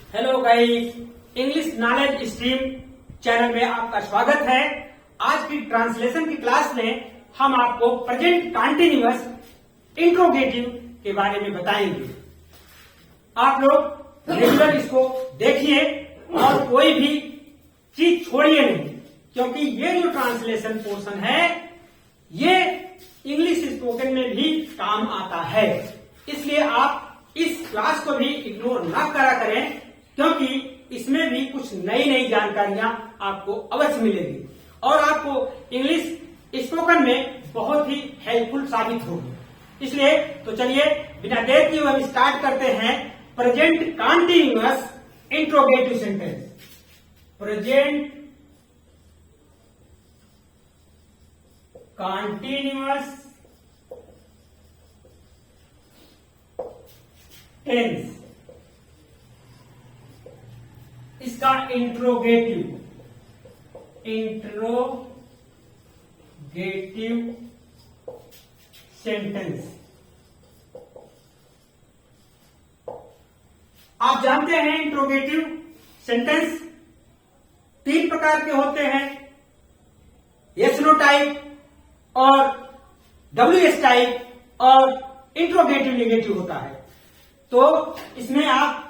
Hello guys, English knowledge stream channel में आपका स्वागत है। आज की ट्रांसलेशन की क्लास में हम आपको प्रेजेंट कंटीन्यूअस इंट्रोगेटिव के बारे में बताएंगे। आप लोग रेगुलर इसको देखिए और कोई भी चीज छोड़िए नहीं, क्योंकि ये जो ट्रांसलेशन पोर्शन है ये इंग्लिश स्पोकन में भी काम आता है। इसलिए आप इस क्लास को भी इग्नोर ना करा करें, क्योंकि इसमें भी कुछ नई नई जानकारियां आपको अवश्य मिलेगी और आपको इंग्लिश स्पोकन में बहुत ही हेल्पफुल साबित होगी। इसलिए तो चलिए बिना देर किए हम स्टार्ट करते हैं present continuous interrogative sentence. Present continuous tense, इसका इंट्रोगेटिव सेंटेंस। आप जानते हैं इंट्रोगेटिव सेंटेंस तीन प्रकार के होते हैं, यस नो टाइप और WS टाइप और इंट्रोगेटिव नेगेटिव होता है। तो इसमें आप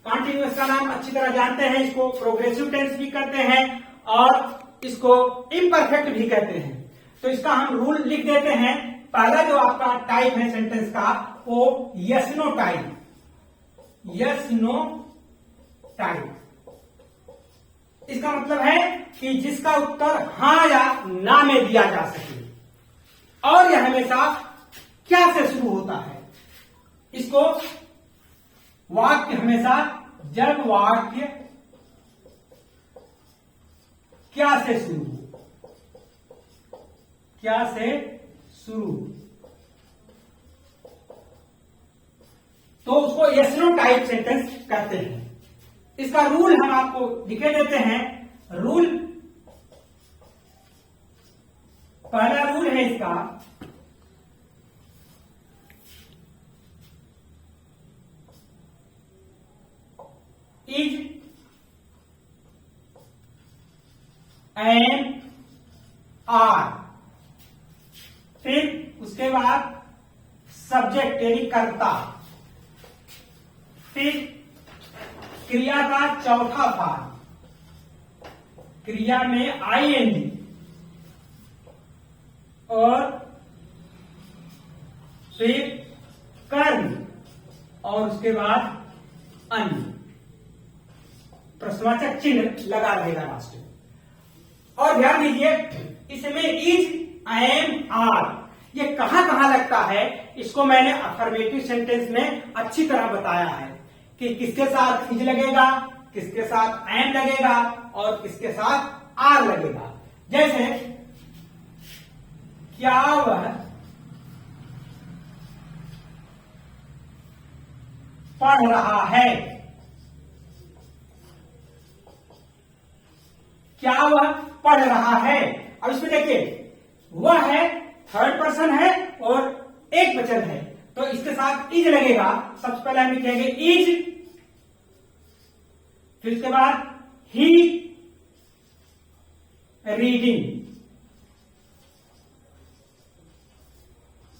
कंटीन्यूअस का नाम अच्छी तरह जानते हैं, इसको प्रोग्रेसिव टेंस भी कहते हैं और इसको इम्परफेक्ट भी कहते हैं। तो इसका हम रूल लिख देते हैं। पहला जो आपका टाइप है सेंटेंस का वो yes no type, yes no type. इसका मतलब है कि जिसका उत्तर हां या ना में दिया जा सके और यह हमेशा क्या से शुरू होता है। इसको वाक्य हमेशा जब वाक्य क्या से शुरू हो, क्या से शुरू, तो उसको यस नो टाइप सेंटेंस कहते हैं। इसका रूल हम आपको लिखे देते हैं। रूल, पहला रूल है इसका, इज एंड आर, फिर उसके बाद सब्जेक्ट यानी कर्ता, फिर क्रिया का चौथा भाग, क्रिया में ING और फिर कर्म और उसके बाद अन्य, प्रश्नवाचक चिन्ह लगा देगा लास्ट में। और ध्यान दीजिए इसमें इज, एम, आर ये कहां कहां लगता है, इसको मैंने अफर्मेटिव सेंटेंस में अच्छी तरह बताया है कि किसके साथ इज लगेगा, किसके साथ एम लगेगा और किसके साथ आर लगेगा। जैसे क्या वह पढ़ रहा है, क्या वह पढ़ रहा है। अब इसमें देखिए वह है, थर्ड पर्सन है और एक वचन है, तो इसके साथ इज लगेगा। सबसे पहले हम लिखेंगे इज, फिर उसके बाद ही रीडिंग,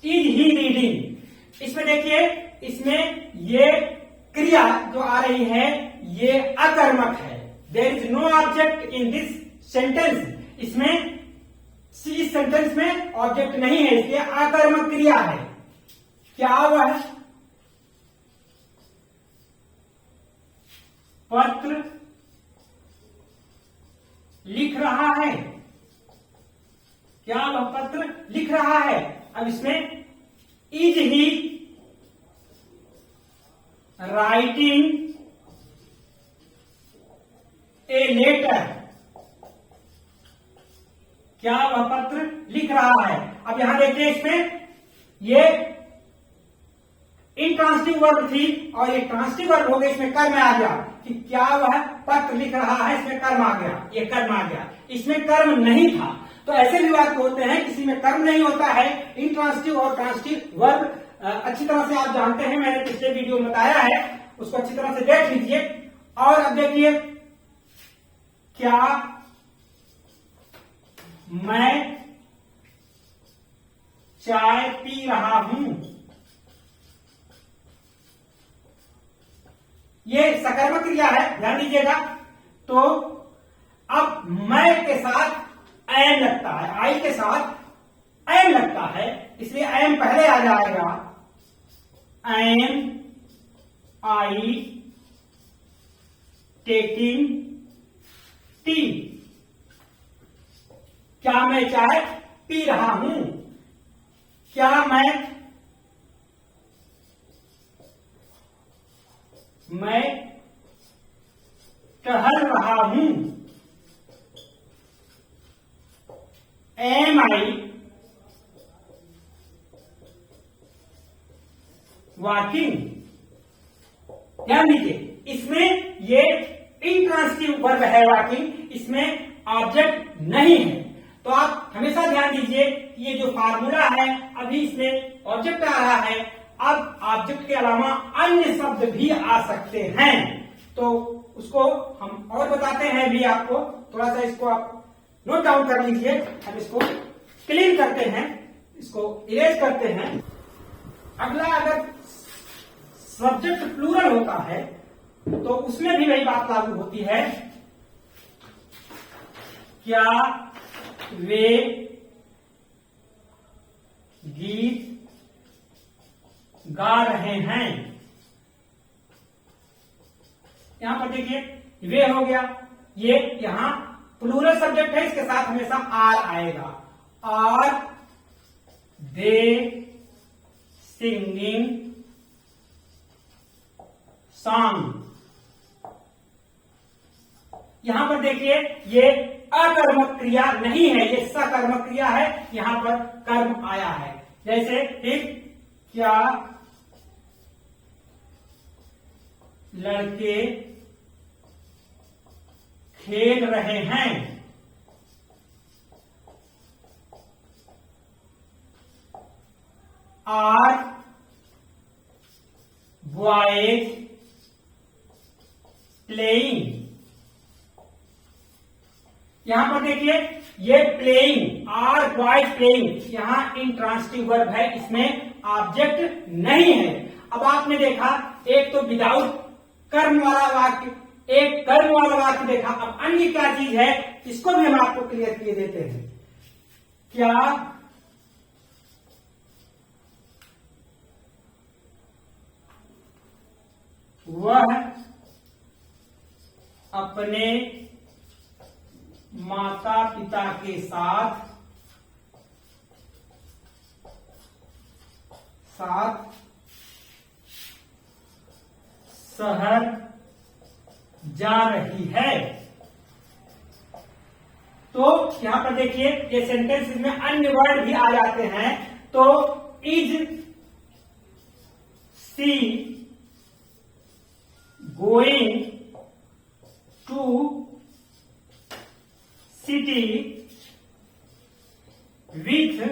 इज ही रीडिंग। इसमें देखिए इसमें ये क्रिया जो आ रही है ये अकर्मक है। There is no object in this sentence. इसमें इस सेंटेंस में ऑब्जेक्ट नहीं है, इसलिए अकर्मक क्रिया है। क्या वह पत्र लिख रहा है, क्या वह पत्र लिख रहा है। अब इसमें is he writing a letter, क्या वह पत्र लिख रहा है। अब यहां देखिए इसमें ये इंट्रांसिटिव वर्ब थी और ये ट्रांसिटिव वर्ब हो गया, इसमें कर्म आ गया कि क्या वह पत्र लिख रहा है, इसमें कर्म आ गया, ये कर्म आ गया, इसमें कर्म नहीं था। तो ऐसे भी वाक्य होते हैं किसी में कर्म नहीं होता है, इंट्रांसिटिव और ट्रांसिटिव वर्ब अच्छी तरह से आप जानते हैं, मैंने पिछले वीडियो में बताया है, उसको अच्छी तरह से देख लीजिए। और अब देखिए, क्या मैं चाय पी रहा हूं। ये सकर्मक क्रिया है, ध्यान दीजिएगा। तो अब मैं के साथ एम लगता है, आई के साथ एम लगता है, इसलिए एम पहले आ जाएगा। Am I taking tea. क्या मैं चाय पी रहा हूं। क्या मैं टहल रहा हूं। एम आई वॉकिंग। ध्यान दीजिए, इसमें ये इंट्रांसिटिव वर्ब है वॉकिंग, इसमें ऑब्जेक्ट नहीं है। तो आप हमेशा ध्यान दीजिए कि ये जो फार्मूला है, अभी इसमें ऑब्जेक्ट आ रहा है। अब ऑब्जेक्ट के अलावा अन्य शब्द भी आ सकते हैं, तो उसको हम और बताते हैं भी आपको। थोड़ा सा इसको आप नोट डाउन कर लीजिए। हम इसको क्लीन करते हैं, इसको इरेज करते हैं। अगला, अगर सब्जेक्ट प्लूरल होता है तो उसमें भी वही बात लागू होती है। क्या वे गीत गा रहे हैं। यहां पर देखिए, वे हो गया, ये यहां प्लूरल सब्जेक्ट है, इसके साथ हमेशा आर आएगा। Are they singing song. यहां पर देखिए, ये अकर्मक क्रिया नहीं है, ये सकर्मक क्रिया है, यहां पर कर्म आया है। जैसे फिर, क्या लड़के खेल रहे हैं। Are boys playing. यहां पर देखिए, ये प्लेइंग, आर बॉयज प्लेइंग, यहां इंट्रांसिटिव वर्ब है, इसमें ऑब्जेक्ट नहीं है। अब आपने देखा, एक तो विदाउट कर्म वाला वाक्य, एक कर्म वाला वाक्य देखा। अब अन्य क्या चीज है, इसको भी हम आपको क्लियर किए देते हैं। क्या वह अपने माता पिता के साथ शहर जा रही है। तो यहां पर देखिए, ये सेंटेंस में अन्य वर्ड भी आ जाते हैं। तो is she going to city with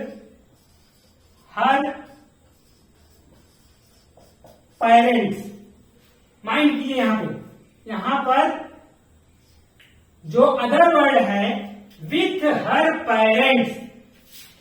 her parents. Mind कीजिए, यहां पर जो अदर वर्ड है with her parents,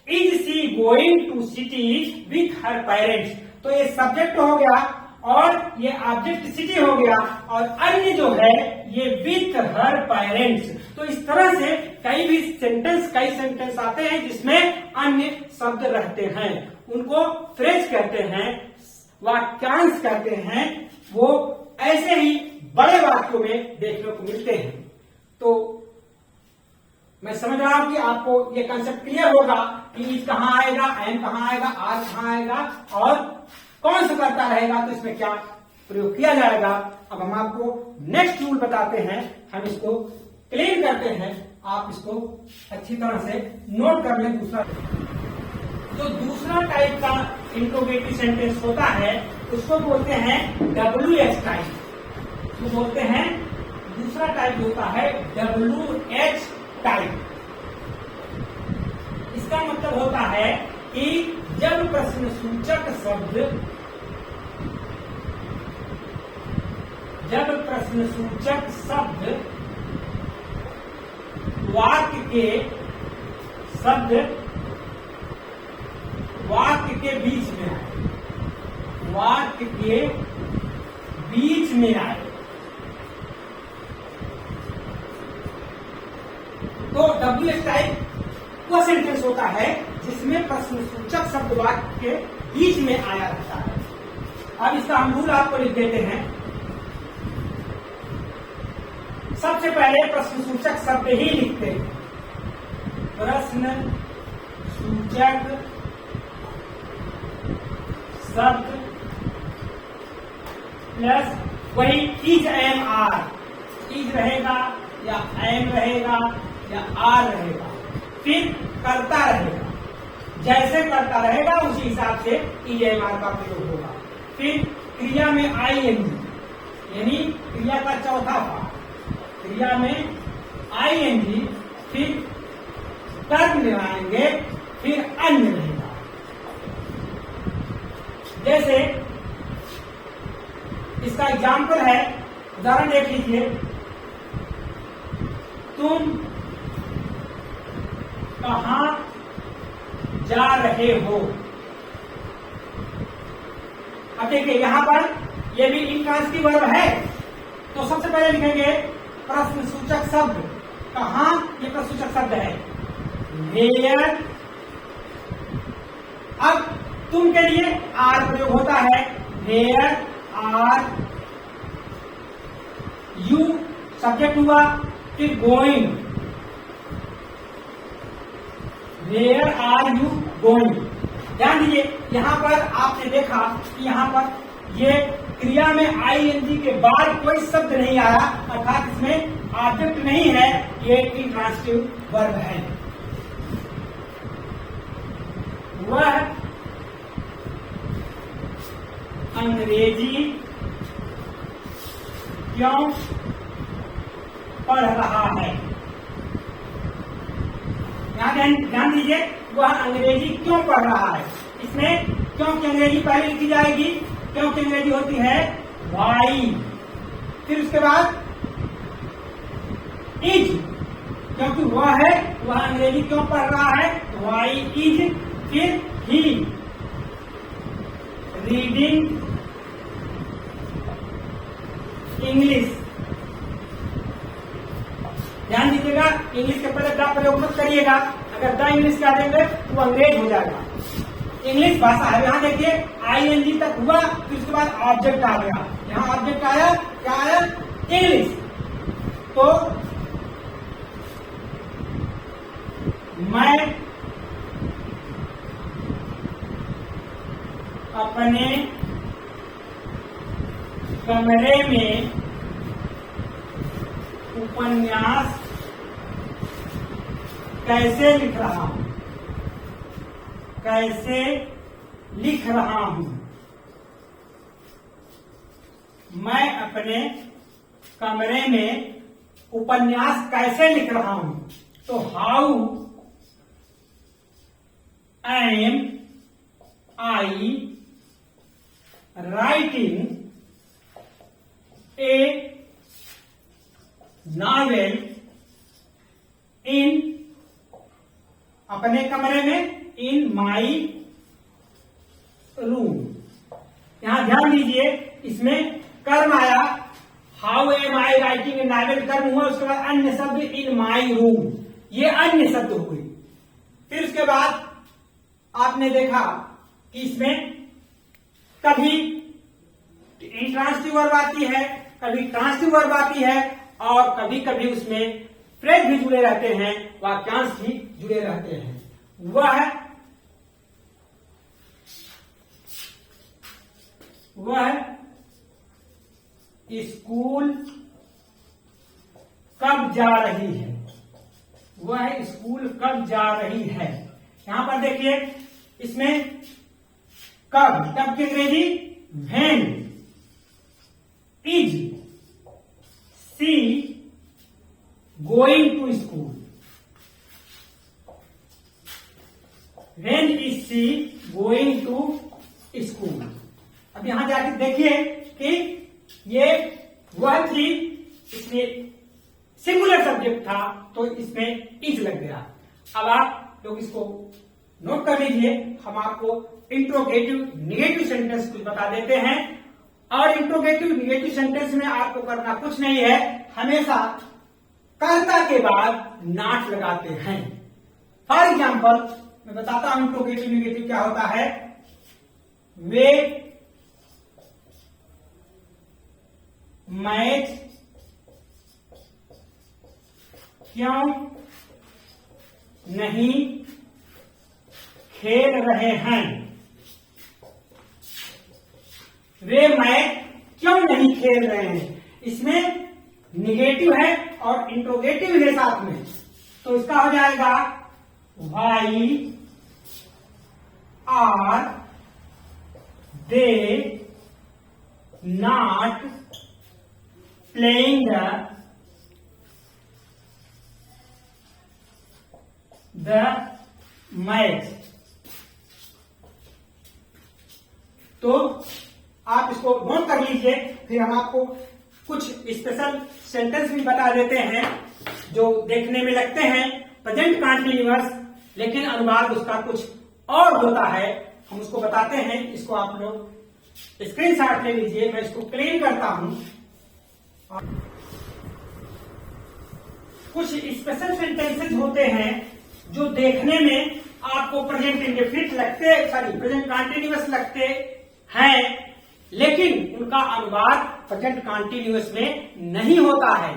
is she going to city with her parents. तो ये सब्जेक्ट हो गया और ये ऑब्जेक्ट सिटी हो गया, और अन्य जो है ये विथ हर पेरेंट्स। तो इस तरह से कई सेंटेंस आते हैं जिसमें अन्य शब्द रहते हैं, उनको फ्रेज कहते हैं, वाक्यांश कहते हैं। वो ऐसे ही बड़े वाक्यों में देखने को मिलते हैं। तो मैं समझ रहा हूं कि आपको ये कंसेप्ट क्लियर होगा कि इज कहां आएगा, एम कहां आएगा, आर कहां आएगा और कौन सा करता रहेगा, तो इसमें क्या प्रयोग किया जाएगा। अब हम आपको नेक्स्ट रूल बताते हैं, हम इसको क्लीन करते हैं, आप इसको अच्छी तरह से नोट कर लें। जो दूसरा टाइप का इंट्रोगेटिव सेंटेंस होता है उसको बोलते हैं WH टाइप। तो बोलते हैं दूसरा टाइप होता है WH टाइप। इसका मतलब होता है कि जब प्रश्न सूचक शब्द जब प्रश्नसूचक शब्द वाक्य के बीच में आए, वाक्य के बीच में आए, तो WH टाइप वो सेंटेंस होता है जिसमें प्रश्नसूचक शब्द वाक्य के बीच में आया रहता है। अब इसका हम रूल आपको लिख देते हैं। सबसे पहले प्रश्नसूचक शब्द ही लिखते हैं। प्रश्न सूचक शब्द प्लस वही इज एम आर, इज रहेगा या एम रहेगा या आर रहेगा, फिर करता रहेगा, जैसे करता रहेगा उसी हिसाब से इज एम आर का प्रयोग होगा। फिर क्रिया में आईएनजी, यानी क्रिया का चौथा भाग, क्रिया में आईएनजी, फिर कर्म लगाएंगे, फिर अन्य रहेगा। जैसे इसका एग्जाम्पल है, उदाहरण देख लीजिए, तुम कहां जा रहे हो। अब देखिए यहां पर ये भी इंट्रांसिटिव वर्ब है, तो सबसे पहले लिखेंगे प्रश्नसूचक शब्द। कहां, ये प्रश्नसूचक शब्द है, वेयर। अब तुम के लिए आर प्रयोग होता है, वेयर आर यू सब्जेक्ट हुआ, फिर going, where are you going. ध्यान दीजिए यहां पर आपने देखा कि यहां पर ये क्रिया में आईएनजी के बाद कोई शब्द नहीं आया, अर्थात इसमें ऑब्जेक्ट नहीं है, ये इंट्रांसिटिव वर्ब है। वह अंग्रेजी क्यों पढ़ रहा है। यहां ध्यान दीजिए, वह अंग्रेजी क्यों पढ़ रहा है। इसमें क्योंकि अंग्रेजी पहले लिखी जाएगी, क्योंकि अंग्रेजी होती है वाई, फिर उसके बाद इज, क्योंकि वह है, वह अंग्रेजी क्यों पढ़ रहा है, वाई इज, फिर ही रीडिंग इंग्लिश। ध्यान दीजिएगा, इंग्लिश के पहले द प्रयोग मत करिएगा, अगर द इंग्लिश कह देंगे तो वो अंग्रेज हो जाएगा। इंग्लिश भाषा है। यहां देखिए आईएनजी तक हुआ, फिर उसके बाद ऑब्जेक्ट आ गया, यहां ऑब्जेक्ट आया, क्या आया, इंग्लिश। तो मैं अपने कमरे में उपन्यास कैसे लिख रहा हूं, कैसे लिख रहा हूं। मैं अपने कमरे में उपन्यास कैसे लिख रहा हूं, तो how am I writing a novel in, अपने कमरे में, इन माई रूम। यहां ध्यान दीजिए, इसमें कर्म आया, how am I writing a novel, कर्म हुआ, उसके बाद अन्य शब्द इन माई रूम, ये अन्य शब्द हुए। फिर उसके बाद आपने देखा कि इसमें कभी इंट्रांसिटिव वर्ब आती है, कभी ट्रांसिटिव वर्ब आती है, और कभी कभी उसमें फ्रेज भी जुड़े रहते हैं, वाक्यांश भी जुड़े रहते हैं। वह स्कूल कब जा रही है, वह स्कूल कब जा रही है। यहां पर देखिए इसमें कब की अंग्रेजी when, is she going to school, when is she going to school. अब यहां जाके देखिए कि ये इसमें सिंगुलर सब्जेक्ट था तो इसमें इज लग गया। अब आप लोग इसको नोट कर लीजिए। हम आपको इंट्रोगेटिव निगेटिव सेंटेंस कुछ बता देते हैं, और इंट्रोगेटिव निगेटिव सेंटेंस में आपको करना कुछ नहीं है, हमेशा कर्ता के बाद नॉट लगाते हैं। फॉर एग्जाम्पल मैं बताता हूं इंट्रोगेटिव निगेटिव क्या होता है। वे मैच क्यों नहीं खेल रहे हैं? वे मैच क्यों नहीं खेल रहे हैं, इसमें निगेटिव है और इंट्रोगेटिव है साथ में, तो इसका हो जाएगा why are they not playing the match. तो आप इसको नोट कर लीजिए, फिर हम आपको कुछ स्पेशल सेंटेंस भी बता देते हैं जो देखने में लगते हैं प्रेजेंट कंटीन्यूअस, लेकिन अनुवाद उसका कुछ और होता है। हम उसको बताते हैं। इसको आप लोग स्क्रीनशॉट ले लीजिए, मैं इसको क्लीन करता हूं। कुछ स्पेशल सेंटेंसेस होते हैं जो देखने में आपको प्रेजेंट इंडेफिनिट लगते, सॉरी प्रेजेंट कंटीन्यूअस लगते हैं, लेकिन उनका अनुवाद प्रेजेंट कंटीन्यूअस में नहीं होता है।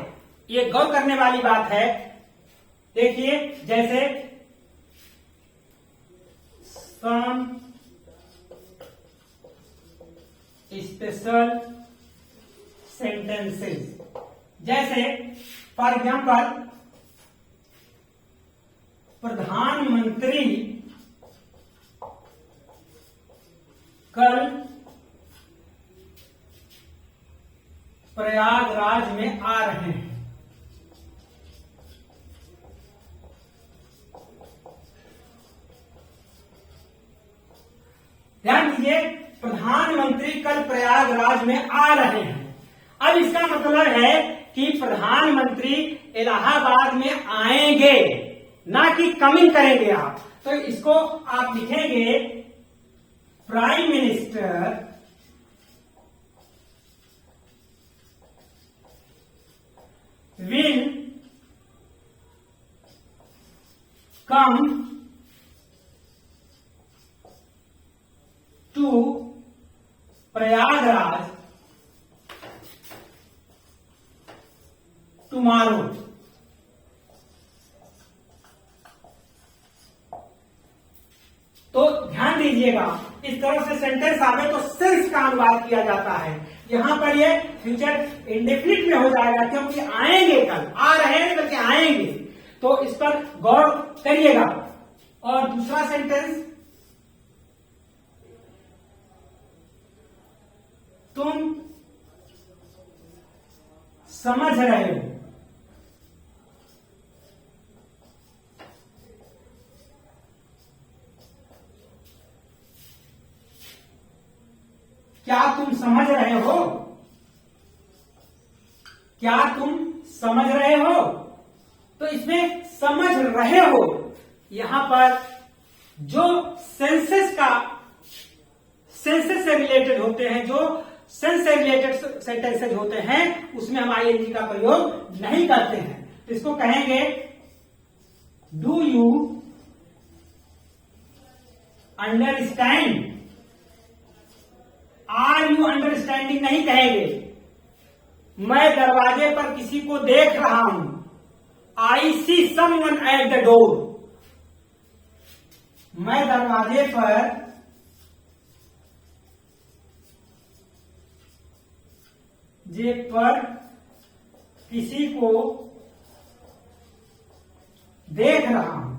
ये गौर करने वाली बात है। देखिए जैसे सम स्पेशल सेंटेंसेस, जैसे फॉर एग्जाम्पल प्रधानमंत्री कल प्रयागराज में आ रहे हैं। ध्यान दीजिए, प्रधानमंत्री कल प्रयागराज में आ रहे हैं। अब इसका मतलब है कि प्रधानमंत्री इलाहाबाद में आएंगे, ना कि कमिंग करेंगे आप। तो इसको आप लिखेंगे prime minister will come to Prayagraj tomorrow। तो ध्यान दीजिएगा, इस तरह से सेंटेंस आवे तो सिर्फ का अनुवाद किया जाता है। यहां पर ये फ्यूचर इंडेफिनिट में हो जाएगा, क्योंकि आएंगे, कल आ रहे हैं बल्कि आएंगे। तो इस पर गौर करिएगा। और दूसरा सेंटेंस, तुम समझ रहे हो। क्या तुम समझ रहे हो? क्या तुम समझ रहे हो? तो इसमें समझ रहे हो, यहां पर जो सेंसेस से रिलेटेड होते हैं, जो सेंस से रिलेटेड सेंटेंसेज होते हैं, उसमें हम आईएनजी का प्रयोग नहीं करते हैं। तो इसको कहेंगे do you understand. Are you understanding नहीं कहेंगे। मैं दरवाजे पर किसी को देख रहा हूं। I see someone at the door. मैं दरवाजे पर किसी को देख रहा हूं।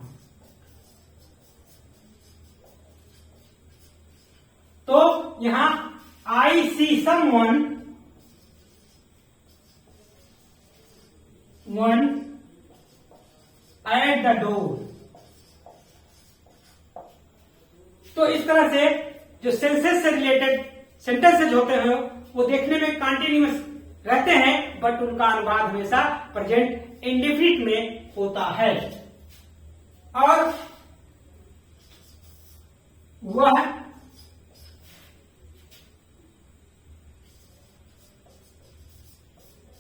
तो यहां I see someone at the door. तो इस तरह से जो सेंसेस से रिलेटेड सेंटेंसेज होते हैं वो देखने में कंटिन्यूअस रहते हैं, बट उनका अनुवाद हमेशा प्रेजेंट इंडेफिनिट में होता है। और वह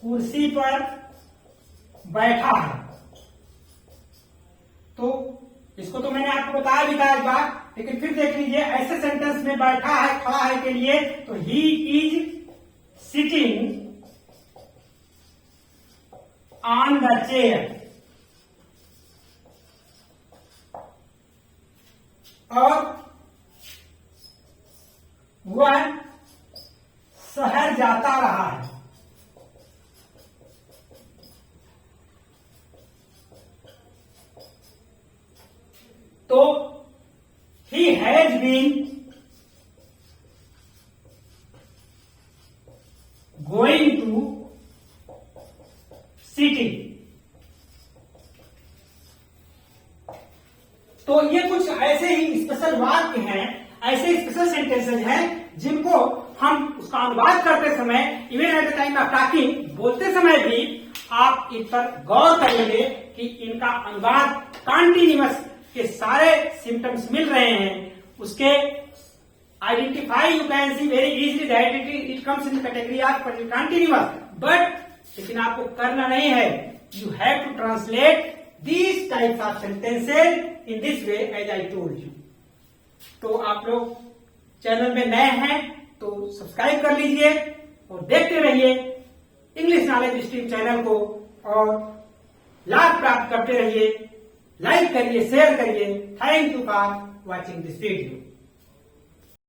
कुर्सी पर बैठा है। तो इसको तो मैंने आपको बताया भी था एक बार, लेकिन फिर देख लीजिए, ऐसे सेंटेंस में बैठा है, खड़ा है के लिए तो he is sitting on the chair, और वह शहर जाता रहा है। तो he has been going to city। तो ये कुछ ऐसे ही स्पेशल वाक्य हैं, ऐसे स्पेशल सेंटेंसेस हैं जिनको हम उसका अनुवाद करते समय, even at the time of talking, बोलते समय भी आप इस पर गौर करेंगे कि इनका अनुवाद कॉन्टिन्यूअस के सारे सिम्टम्स मिल रहे हैं। उसके identify you can see very easily that it comes in the category of continuous, but लेकिन आपको करना नहीं है, you have to translate these types of sentences in this way as I told you. तो आप लोग चैनल में नए हैं तो सब्सक्राइब कर लीजिए और देखते रहिए इंग्लिश नॉलेज स्ट्रीम चैनल को, और लाभ प्राप्त करते रहिए। लाइक करिए, शेयर करिए। Thank you for watching this video.